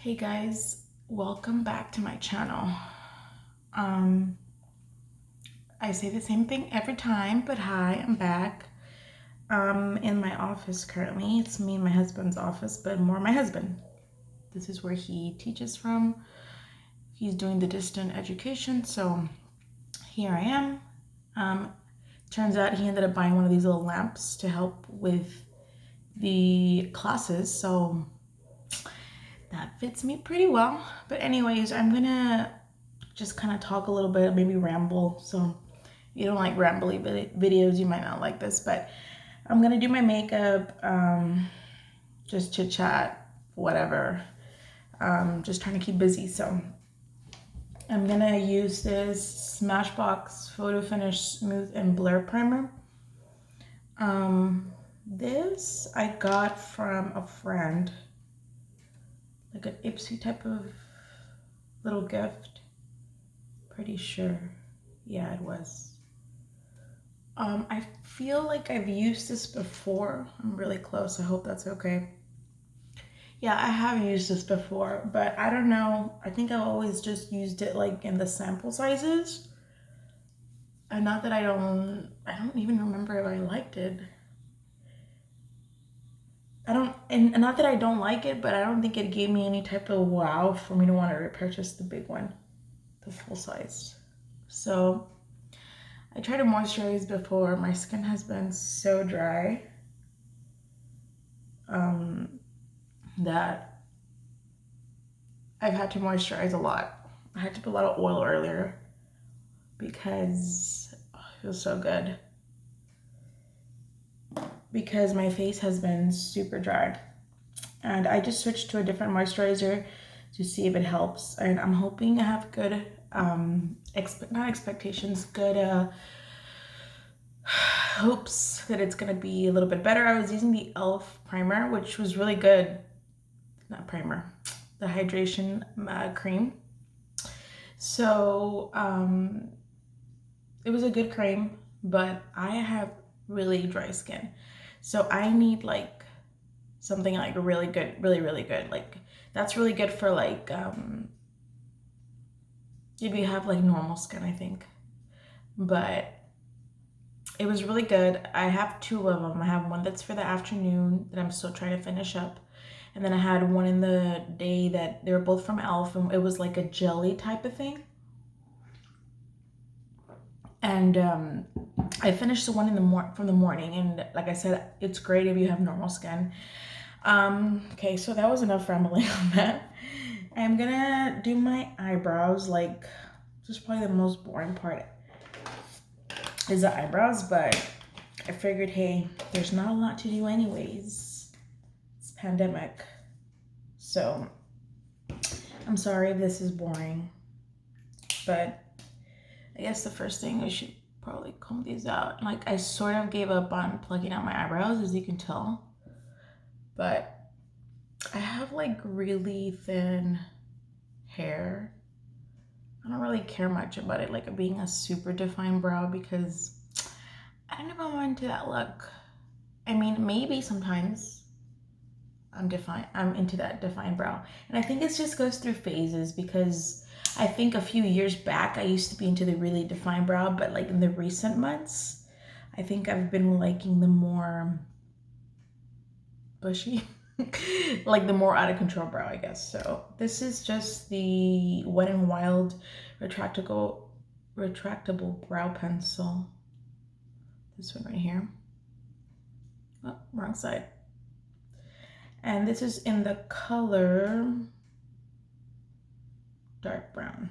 Hey guys, welcome back to my channel. I say the same thing every time, but hi, I'm back. In my office currently. It's me and my husband's office, but more my husband. This is where he teaches from. He's doing the distant education, so here I am. Turns out he ended up buying one of these little lamps to help with the classes, so that fits me pretty well. But anyways, I'm gonna just kind of talk a little bit, maybe ramble. So if you don't like rambly videos, you might not like this, but I'm gonna do my makeup, just chit chat, whatever. Just trying to keep busy. So I'm gonna use this Smashbox Photo Finish Smooth and Blur Primer. This I got from a friend, like an Ipsy type of little gift. Pretty sure. Yeah, it was. I feel like I've used this before. I'm really close. I hope that's okay. Yeah, I have used this before, but I don't know. I think I've always just used it like in the sample sizes. And not that I don't even remember if I liked it. And not that I don't like it, but I don't think it gave me any type of wow for me to want to repurchase the big one, the full size. So I tried to moisturize before. My skin has been so dry that I've had to moisturize a lot. I had to put a lot of oil earlier because it feels so good. Because my face has been super dry. And I just switched to a different moisturizer to see if it helps. And I'm hoping I have good, not expectations, good hopes that it's gonna be a little bit better. I was using the e.l.f. primer, which was really good. Not primer, the hydration cream. So it was a good cream, but I have really dry skin. So I need like something like really good, really good. Like that's really good for like if you have like normal skin, I think. But it was really good. I have two of them. I have one that's for the afternoon that I'm still trying to finish up. And then I had one in the day that they were both from e.l.f. and it was like a jelly type of thing. And I finished the one from the morning, and like I said, it's great if you have normal skin. Okay, so that was enough rambling on that. I'm gonna do my eyebrows. Like, this is probably the most boring part is the eyebrows, but I figured, hey, there's not a lot to do anyways. It's pandemic. So I'm sorry if this is boring, but I guess the first thing I should probably comb these out. Like, I sort of gave up on plugging out my eyebrows, as you can tell, but I have like really thin hair. I don't really care much about it like being a super defined brow because I don't know if I'm into that look. I mean, maybe sometimes I'm into that defined brow. And I think it just goes through phases because I think a few years back I used to be into the really defined brow, but like in the recent months, I think I've been liking the more bushy, like the more out of control brow, I guess. So this is just the Wet n Wild retractable brow pencil. This one right here. Oh, wrong side. And this is in the color dark brown.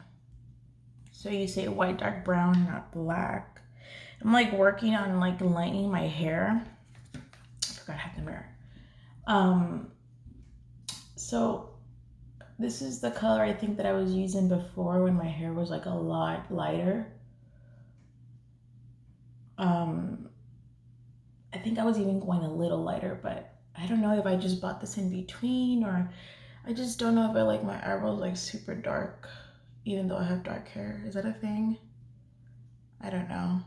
So you say white dark brown, not black. I'm like working on like lightening my hair. I forgot I had the mirror. So this is the color I think that I was using before when my hair was like a lot lighter. I think I was even going a little lighter, but I don't know if I just bought this in between or I just don't know if I like my eyebrows like super dark, even though I have dark hair. Is that a thing? I don't know.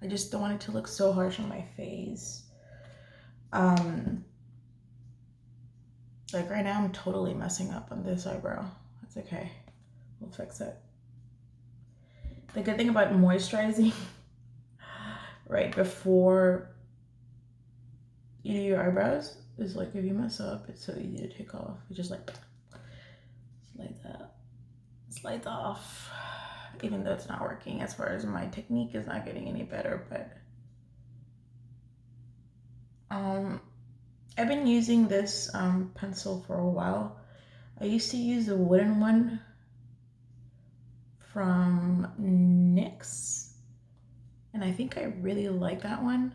I just don't want it to look so harsh on my face. Like right now I'm totally messing up on this eyebrow. That's okay. We'll fix it. The good thing about moisturizing right before you do your eyebrows is like if you mess up, it's so easy to take off. You just like slides off. Even though it's not working as far as my technique is not getting any better, but I've been using this pencil for a while. I used to use the wooden one from NYX, and I think I really like that one.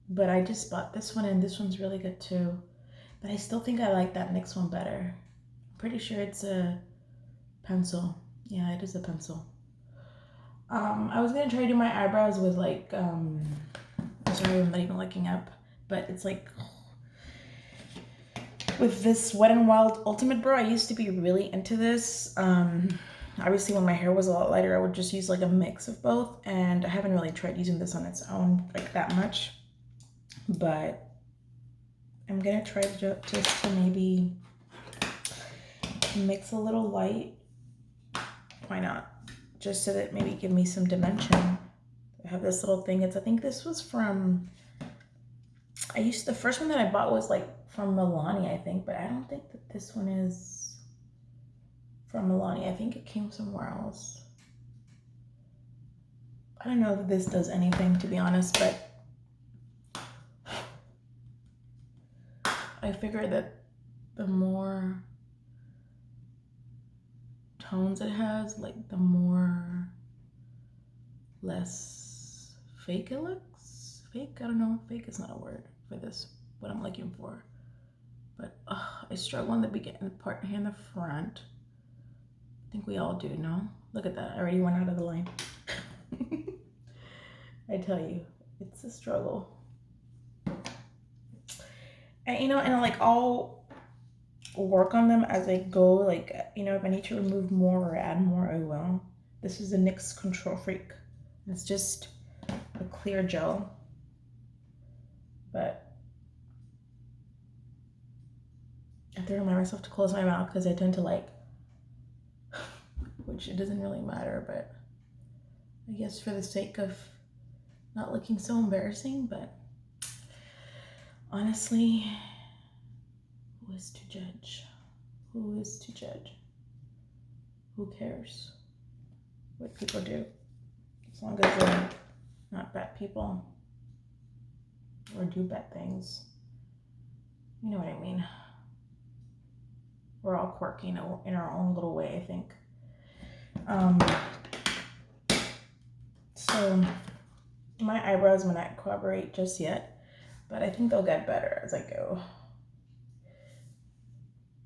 But I just bought this one, and this one's really good too. But I still think I like that NYX one better. I'm pretty sure it's a pencil. Yeah, it is a pencil. I was gonna try to do my eyebrows with like, sorry, I'm not even looking up, but it's like with this Wet n Wild Ultimate Brow. I used to be really into this. Obviously when my hair was a lot lighter, I would just use like a mix of both, and I haven't really tried using this on its own like that much, but I'm gonna try just to maybe mix a little light. Why not? Just so that maybe give me some dimension. I have this little thing. I think this was from, the first one that I bought was like from Milani, I think, but I don't think that this one is from Milani. I think it came somewhere else. I don't know if this does anything, to be honest, but I figure that the more tones it has, like the more less fake it looks. Fake? I don't know. Fake is not a word for this, what I'm looking for. But I struggle in the beginning part here in the front. I think we all do, no? Look at that. I already went out of the line. I tell you, it's a struggle. And you know, and like I'll work on them as I go. Like, you know, if I need to remove more or add more, I will. This is the NYX Control Freak. It's just a clear gel. But I have to remind myself to close my mouth because I tend to like, which it doesn't really matter, but I guess for the sake of not looking so embarrassing. But honestly, who is to judge? Who is to judge? Who cares what people do? As long as they're not bad people or do bad things. You know what I mean? We're all quirky in our own little way, I think. So my eyebrows may not cooperate just yet, but I think they'll get better as I go.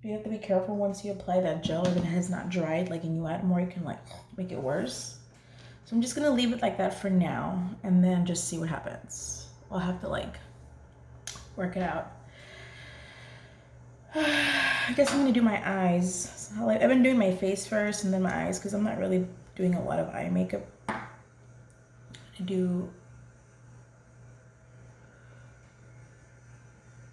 You have to be careful once you apply that gel if it has not dried, like, and you add more, you can like make it worse. So I'm just gonna leave it like that for now and then just see what happens. I'll have to like work it out. I guess I'm gonna do my eyes. So I've been doing my face first and then my eyes because I'm not really doing a lot of eye makeup. I do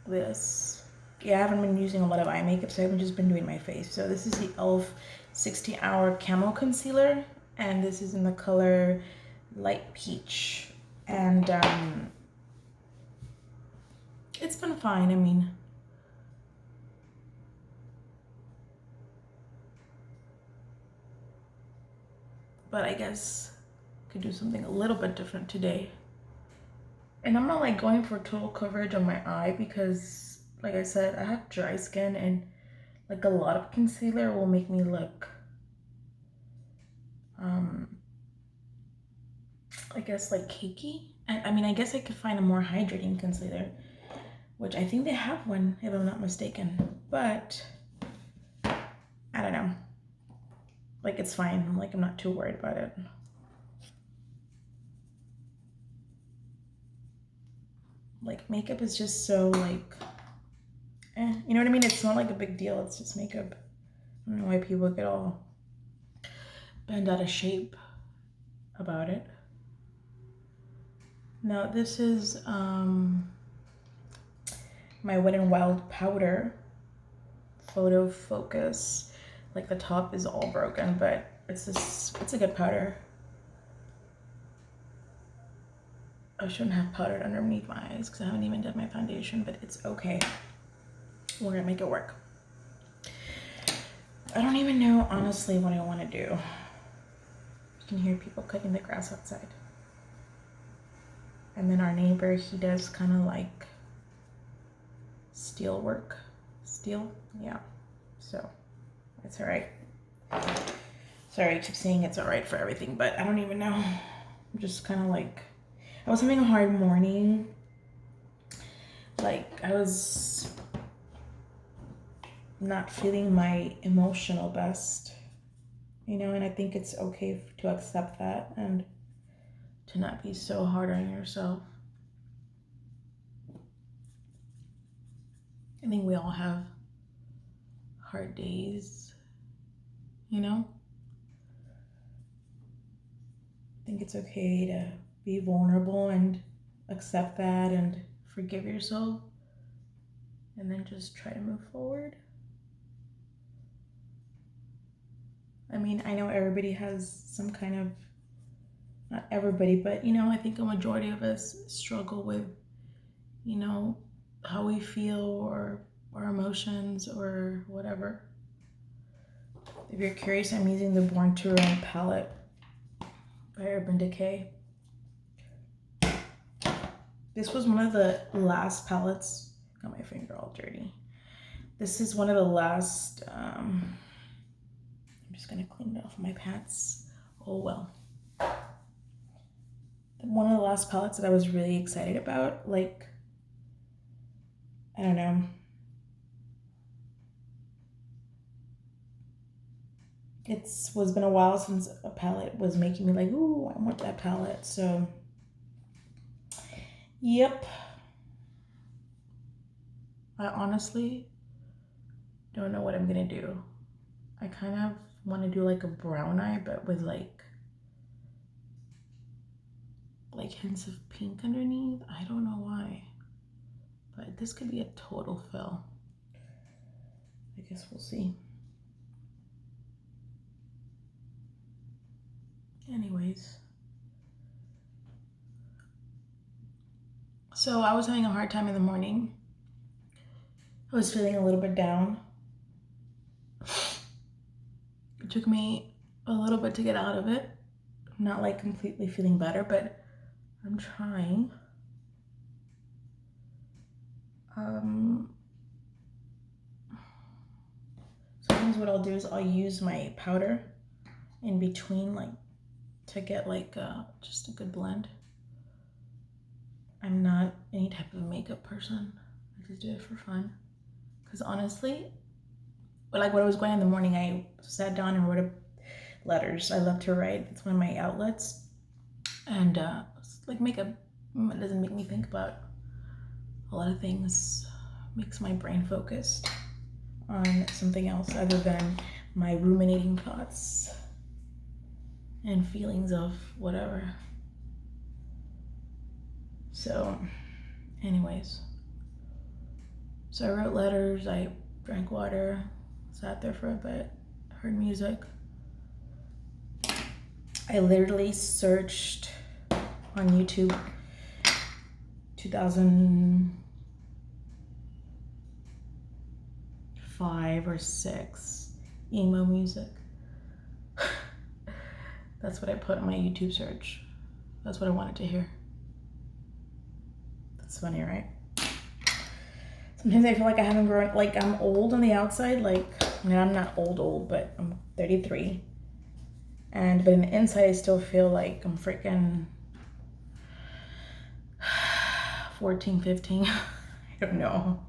this. Yeah, I haven't been using a lot of eye makeup, so I've just been doing my face. So this is the e.l.f. 60-Hour Camo Concealer, and this is in the color Light Peach. And it's been fine, I mean. But I guess I could do something a little bit different today. And I'm not like going for total coverage on my eye because, like I said, I have dry skin and like a lot of concealer will make me look, I guess like cakey. I mean, I guess I could find a more hydrating concealer, which I think they have one if I'm not mistaken, but I don't know. Like it's fine, like I'm not too worried about it. Like makeup is just so like, you know what I mean? It's not like a big deal, it's just makeup. I don't know why people get all bent out of shape about it. Now this is my Wet n Wild powder photo focus. Like the top is all broken, but it's a good powder. I shouldn't have powdered underneath my eyes because I haven't even done my foundation, but it's okay. We're gonna make it work. I don't even know honestly what I want to do. You can hear people cutting the grass outside. And then our neighbor, he does kind of like steel work. Steel? Yeah. So it's all right. Sorry, I keep saying it's all right for everything, but I don't even know. I'm just kind of like, I was having a hard morning. Like I was not feeling my emotional best, you know, and I think it's okay to accept that and to not be so hard on yourself. I think we all have hard days, you know? I think it's okay to be vulnerable and accept that and forgive yourself and then just try to move forward. I mean, I know everybody has some kind of, not everybody, but you know, I think a majority of us struggle with, you know, how we feel or our emotions or whatever. If you're curious, I'm using the Born to Run palette by Urban Decay. This was one of the last palettes. Got my finger all dirty. This is one of the last, I'm just gonna clean it off my pants. Oh well. One of the last palettes that I was really excited about, like, I don't know. Was been a while since a palette was making me like, ooh, I want that palette. So, yep. I honestly don't know what I'm gonna do. I kind of want to do like a brown eye, but with like hints of pink underneath. I don't know why, but this could be a total fail. I guess we'll see. Anyways, so I was having a hard time in the morning. I was feeling a little bit down. It took me a little bit to get out of it. I'm not like completely feeling better, but I'm trying. Sometimes what I'll do is I'll use my powder in between, like, to get like just a good blend. I'm not any type of makeup person. I just do it for fun. Because honestly, like when I was going in the morning, I sat down and wrote letters. I love to write. It's one of my outlets. And like makeup, it doesn't make me think about a lot of things. It makes my brain focused on something else other than my ruminating thoughts and feelings of whatever. So, anyways. So I wrote letters, I drank water, sat there for a bit, heard music. I literally searched on YouTube 2005 or 6 emo music. That's what I put in my YouTube search. That's what I wanted to hear. That's funny, right? Sometimes I feel like I haven't grown, like I'm old on the outside, like, I mean, I'm not old, but I'm 33. But in the inside, I still feel like I'm freaking 14, 15. I don't know.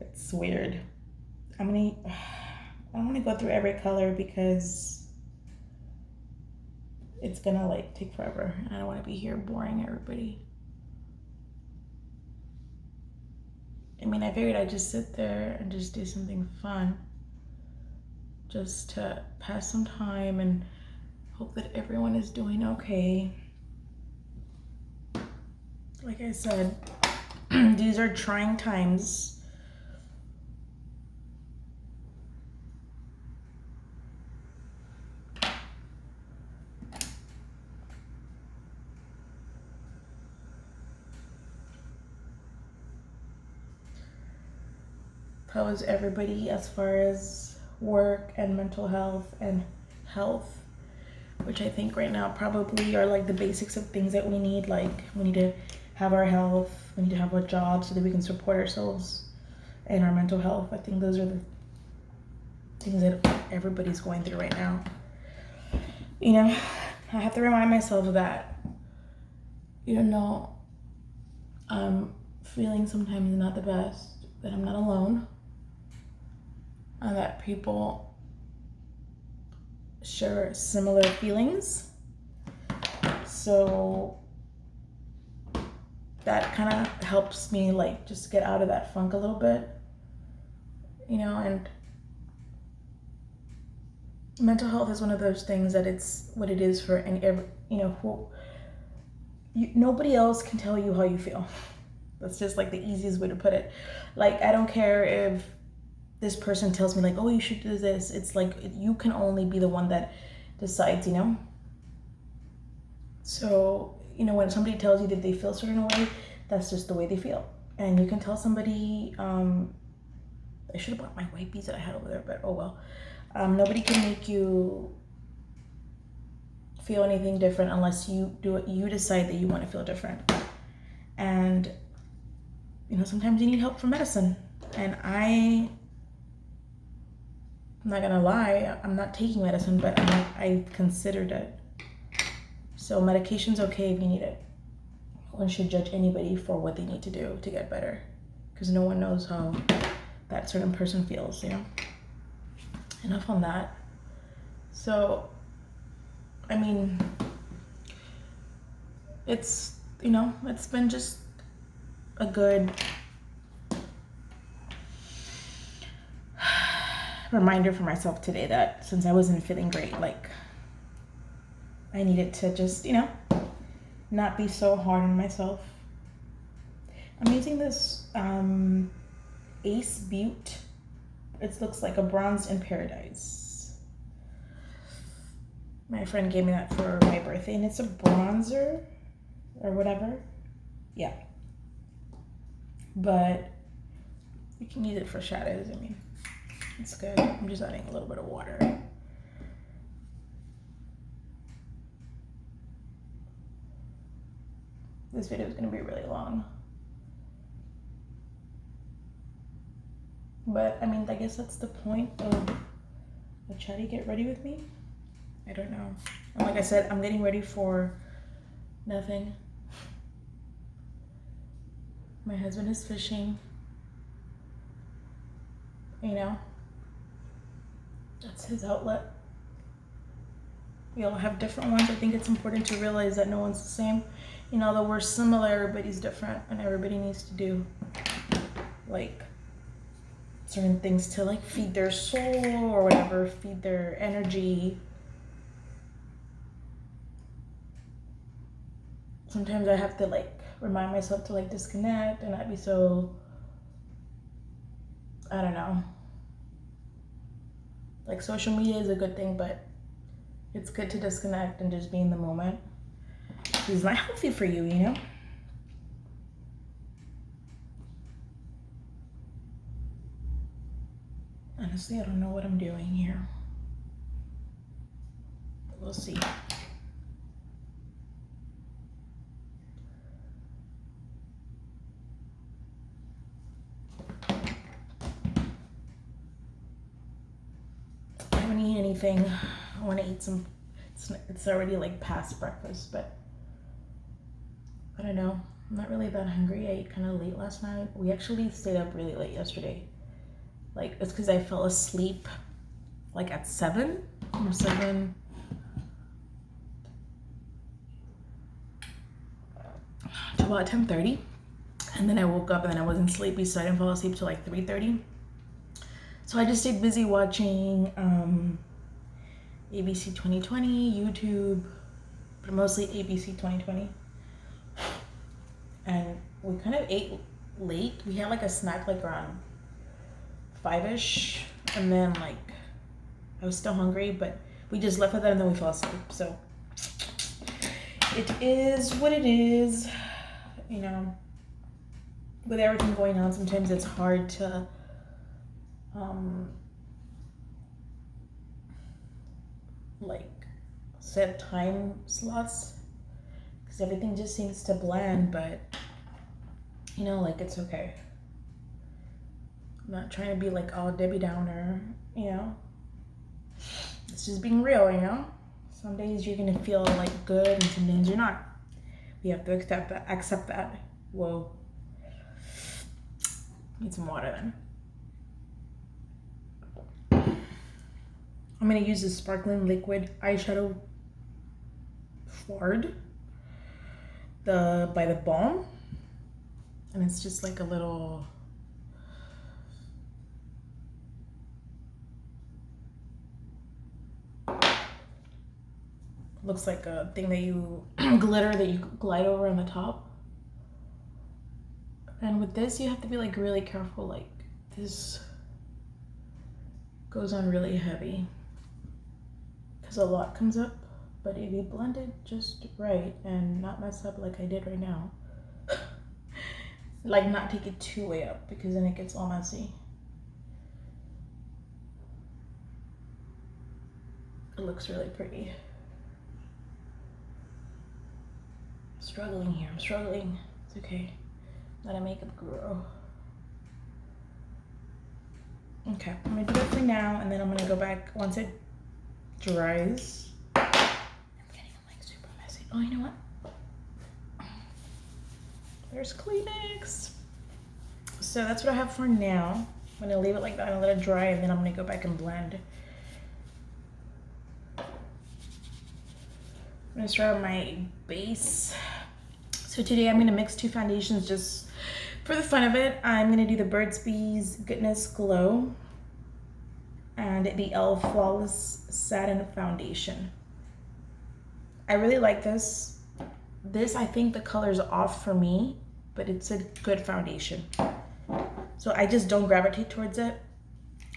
It's weird. I don't want to go through every color because it's gonna like take forever. And I don't want to be here boring everybody. I mean, I figured I'd just sit there and just do something fun. Just to pass some time and hope that everyone is doing okay. like I said, these are trying times. How is everybody as far as work and mental health and health, which I think right now probably are like the basics of things that we need. Like we need to have our health, we need to have a job so that we can support ourselves, and our mental health. I think those are the things that everybody's going through right now. You know, I have to remind myself of that. Even though I'm feeling sometimes not the best, that I'm not alone, and that people share similar feelings. So that kind of helps me like just get out of that funk a little bit, you know. And mental health is one of those things that it's what it is for every, you know, nobody else can tell you how you feel. That's just like the easiest way to put it. Like, I don't care if this person tells me like, oh, you should do this. It's like you can only be the one that decides, you know. So, you know, when somebody tells you that they feel a certain way, that's just the way they feel. And you can tell somebody, I should have bought my white beads that I had over there, but oh well. Nobody can make you feel anything different unless you do it. You decide that you want to feel different. And, you know, sometimes you need help from medicine. And I'm not gonna lie, I'm not taking medicine, but I considered it. So medication's okay if you need it. One should judge anybody for what they need to do to get better, because no one knows how that certain person feels, you know. Enough on that. So, I mean, it's, you know, it's been just a good reminder for myself today that since I wasn't feeling great, like I needed to just, you know, not be so hard on myself. I'm using this Ace Butte. It looks like a bronze in paradise. My friend gave me that for my birthday, and it's a bronzer or whatever. Yeah. But you can use it for shadows. I mean, it's good. I'm just adding a little bit of water. This video is going to be really long. But, I mean, I guess that's the point of a chatty get ready with me. I don't know. And like I said, I'm getting ready for nothing. My husband is fishing. You know, that's his outlet. We all have different ones. I think it's important to realize that no one's the same. You know, though we're similar, everybody's different, and everybody needs to do like certain things to like feed their soul or whatever, feed their energy. Sometimes I have to like remind myself to like disconnect and not be so, I don't know. Like social media is a good thing, but it's good to disconnect and just be in the moment. It's not healthy for you, you know? Honestly, I don't know what I'm doing here. We'll see. I haven't eaten anything. I want to eat some. It's already like past breakfast, but I don't know. I'm not really that hungry. I ate kind of late last night. We actually stayed up really late yesterday. Like, it's because I fell asleep like at 7 or 7 to about 10:30. And then I woke up and then I wasn't sleepy, so I didn't fall asleep till like 3:30. So I just stayed busy watching ABC 2020, YouTube, but mostly ABC 2020. kind of ate late. We had like a snack like around 5-ish, and then like I was still hungry, but we just left with that and then we fell asleep. So it is what it is, you know. With everything going on, sometimes it's hard to like set time slots because everything just seems to blend, but you know, like it's okay. I'm not trying to be like all Debbie Downer, you know. It's just being real, you know. Some days you're gonna feel like good and some days you're not. We have to accept that. Whoa. Need some water then. I'm gonna use this sparkling liquid eyeshadow Fard by the Balm, and it's just like a little looks like a thing that you glitter that you glide over on the top. And with this you have to be like really careful, like this goes on really heavy because a lot comes up, but if you blend it just right and not mess up like I did right now, like not take it too way up because then it gets all messy. It looks really pretty. Struggling here, I'm struggling. It's okay, not a makeup guru. Okay, I'm gonna do that for now, and then I'm gonna go back once it dries. I'm getting like super messy. Oh, you know what? There's Kleenex. So that's what I have for now. I'm gonna leave it like that and let it dry, and then I'm gonna go back and blend. I'm gonna start with my base. So today I'm gonna mix two foundations just for the fun of it. I'm gonna do the Burt's Bees Goodness Glow and the e.l.f. Flawless Satin Foundation. I really like this. This, I think the color's off for me, but it's a good foundation. So I just don't gravitate towards it.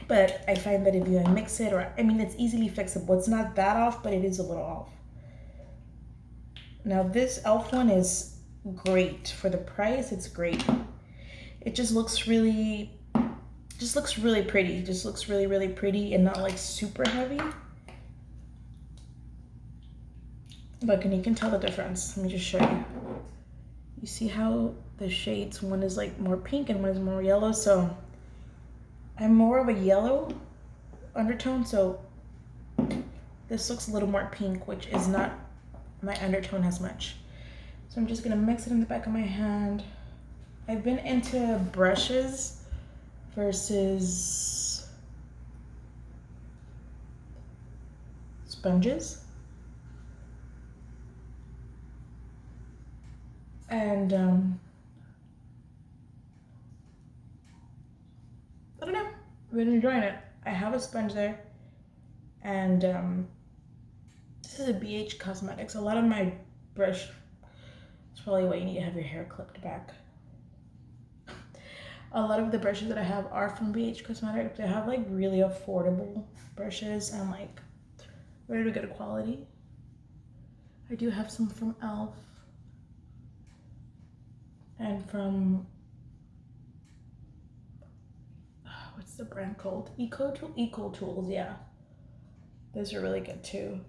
But I find that if you mix it, or I mean, it's easily fixable. It's not that off, but it is a little off. Now this e.l.f. one is great. For the price, it's great. It just looks really pretty. It just looks really, really pretty and not like super heavy. Look, and you can tell the difference. Let me just show you. You see how the shades, one is like more pink and one is more yellow. So I'm more of a yellow undertone, so this looks a little more pink, which is not my undertone as much. So I'm just gonna mix it in the back of my hand. I've been into brushes versus sponges. And I don't know, I've been enjoying it. I have a sponge there, and this is a BH Cosmetics. A lot of my brush, it's probably why you need to have your hair clipped back. A lot of the brushes that I have are from BH Cosmetics. They have like really affordable brushes and like really good quality. I do have some from e.l.f. and from, what's the brand called? Eco Tools, yeah. Those are really good too.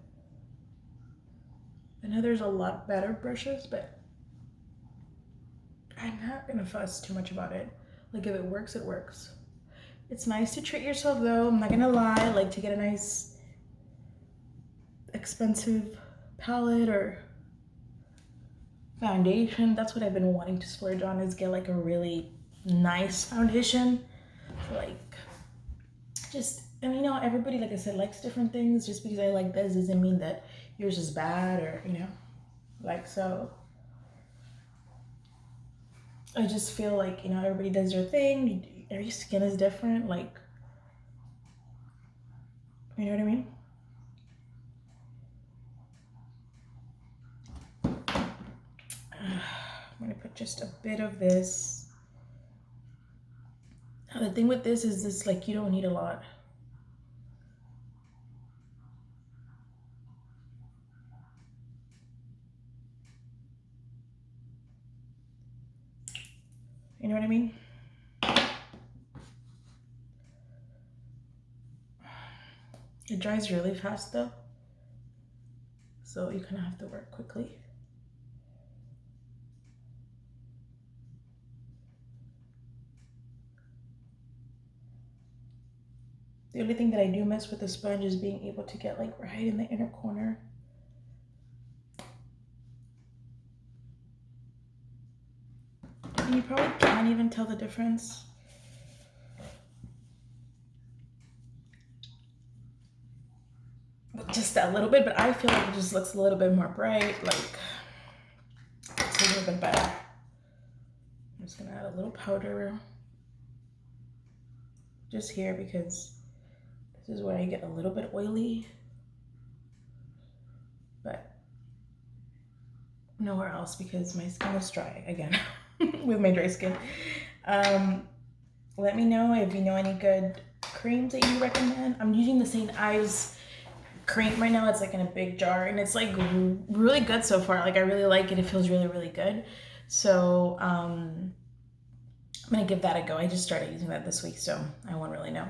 I know there's a lot better brushes, but I'm not gonna fuss too much about it. Like if it works, it works. It's nice to treat yourself though, I'm not gonna lie, like to get a nice expensive palette or foundation. That's what I've been wanting to splurge on, is get like a really nice foundation. Like just, and you know, everybody, like I said, likes different things. Just because I like this doesn't mean that yours is bad, or you know, like, so I just feel like, you know, everybody does their thing. Every skin is different, like, you know what I mean? I'm gonna put just a bit of this. Now the thing with this is this, like, you don't need a lot. You know what I mean? It dries really fast though, so you kind of have to work quickly. The only thing that I do miss with the sponge is being able to get like right in the inner corner. And you probably can't even tell the difference. Just a little bit, but I feel like it just looks a little bit more bright, like it's a little bit better. I'm just gonna add a little powder just here because this is where I get a little bit oily, but nowhere else because my skin is dry again with my dry skin. Let me know if you know any good creams that you recommend. I'm using the St. Ives cream right now. It's like in a big jar and it's like really good so far. Like I really like it. It feels really, really good. So I'm gonna give that a go. I just started using that this week, so I won't really know.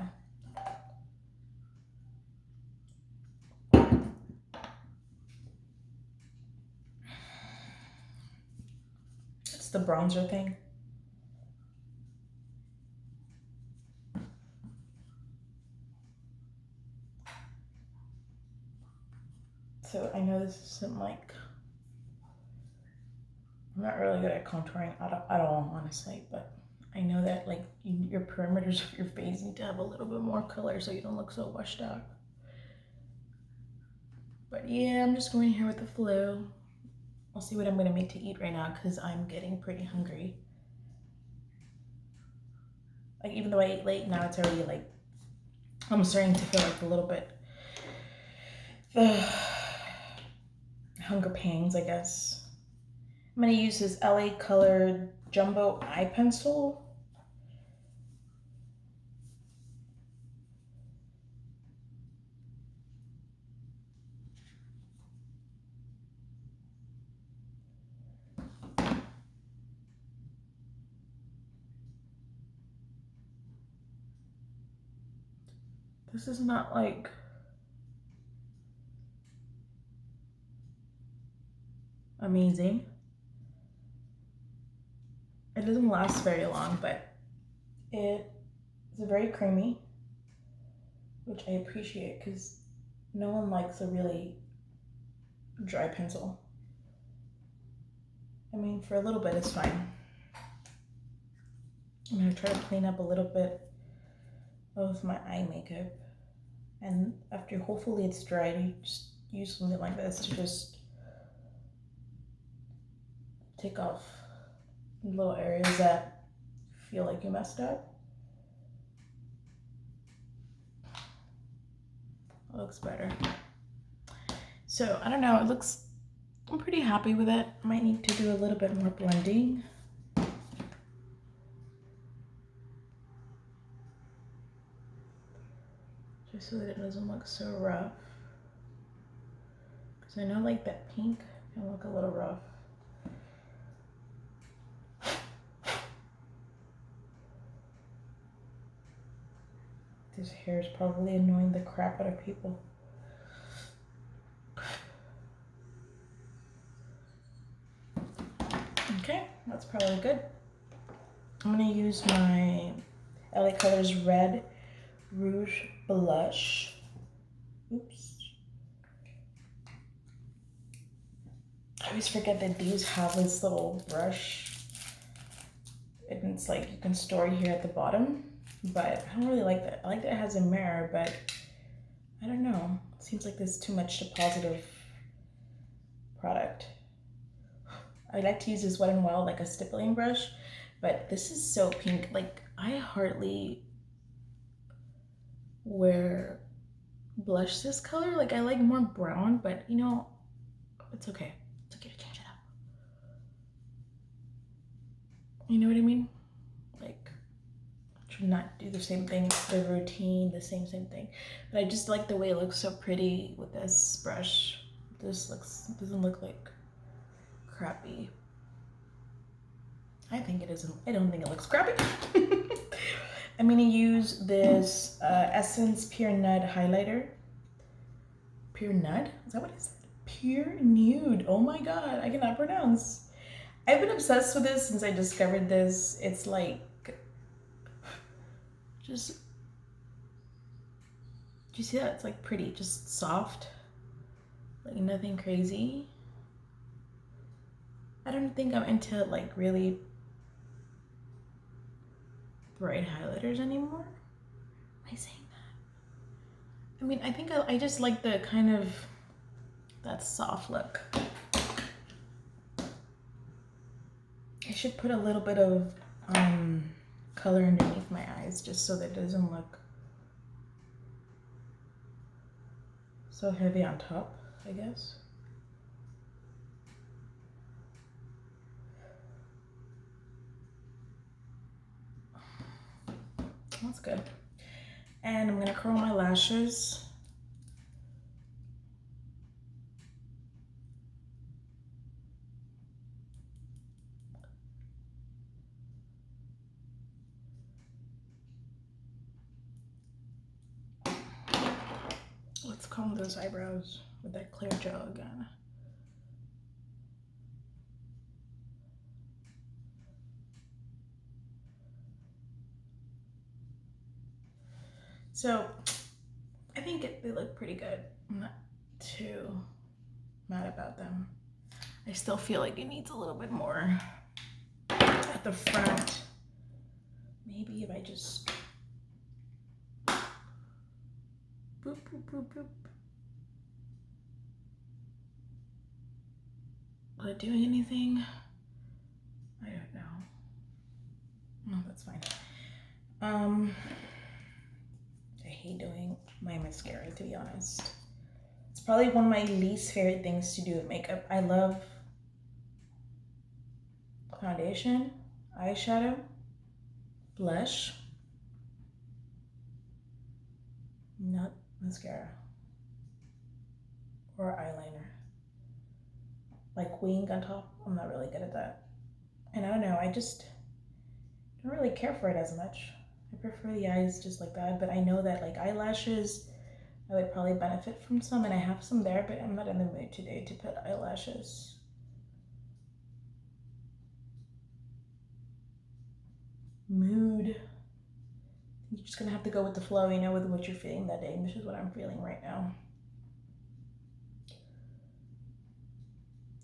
It's the bronzer thing. So I know this isn't like, I'm not really good at contouring at all, honestly, but I know that like your perimeters of your face need to have a little bit more color so you don't look so washed out. But yeah, I'm just going here with the flu. I'll see what I'm gonna make to eat right now because I'm getting pretty hungry. Like even though I ate late, now it's already like, I'm starting to feel like a little bit the hunger pangs, I guess. I'm gonna use this LA Color Jumbo Eye Pencil. This is not like amazing. It doesn't last very long, but it is very creamy, which I appreciate because no one likes a really dry pencil. I mean, for a little bit, it's fine. I'm gonna try to clean up a little bit of my eye makeup. And after, hopefully it's dried, you just use something like this to just take off little areas that feel like you messed up. It looks better. So I don't know, it looks, I'm pretty happy with it. I might need to do a little bit more blending. Just so that it doesn't look so rough. Because I know like that pink can look a little rough. This hair is probably annoying the crap out of people. Okay, that's probably good. I'm gonna use my LA Colors Red Rouge Blush. Oops. I always forget that these have this little brush. And it's like you can store here at the bottom, but I don't really like that. I like that it has a mirror, but I don't know. It seems like there's too much deposit of product. I like to use this Wet n Wild like a stippling brush, but this is so pink. Like I hardly wear blush this color. Like I like more brown, but you know, it's okay. It's okay to change it up. You know what I mean? Like, to not do the same thing, the routine, the same thing. But I just like the way it looks so pretty with this brush. This doesn't look like crappy. I think it isn't. I don't think it looks crappy. I'm gonna use this Essence Pure Nude highlighter. Pure Nude? Is that what it said? Pure Nude. Oh my god, I cannot pronounce. I've been obsessed with this since I discovered this. It's like just, do you see that? It's like pretty, just soft, like nothing crazy. I don't think I'm into like really bright highlighters anymore. Am I saying that? I mean, I think I just like the kind of that soft look. I should put a little bit of color underneath my eyes just so that it doesn't look so heavy on top, I guess. That's good. And I'm gonna curl my lashes. Let's comb those eyebrows with that clear gel again. So I think they look pretty good. I'm not too mad about them. I still feel like it needs a little bit more at the front. Maybe if I just boop, boop, boop, boop. Was it doing anything? I don't know. No, that's fine. I hate doing my mascara, to be honest. It's probably one of my least favorite things to do with makeup. I love foundation, eyeshadow, blush, not mascara or eyeliner. Like wing on top, I'm not really good at that. And I don't know, I just don't really care for it as much. I prefer the eyes just like that, but I know that like eyelashes, I would probably benefit from some, and I have some there, but I'm not in the mood today to put eyelashes. Mood. You're just gonna have to go with the flow, you know, with what you're feeling that day. And this is what I'm feeling right now.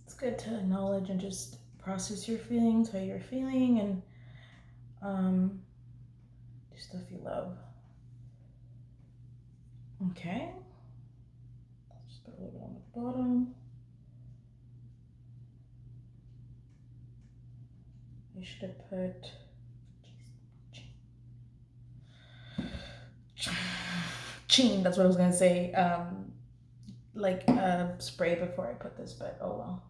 It's good to acknowledge and just process your feelings, how you're feeling, and do stuff you love. Okay. Just put a little bit on the bottom. I should have put Cheen, that's what I was gonna say. Like a spray before I put this, but oh well.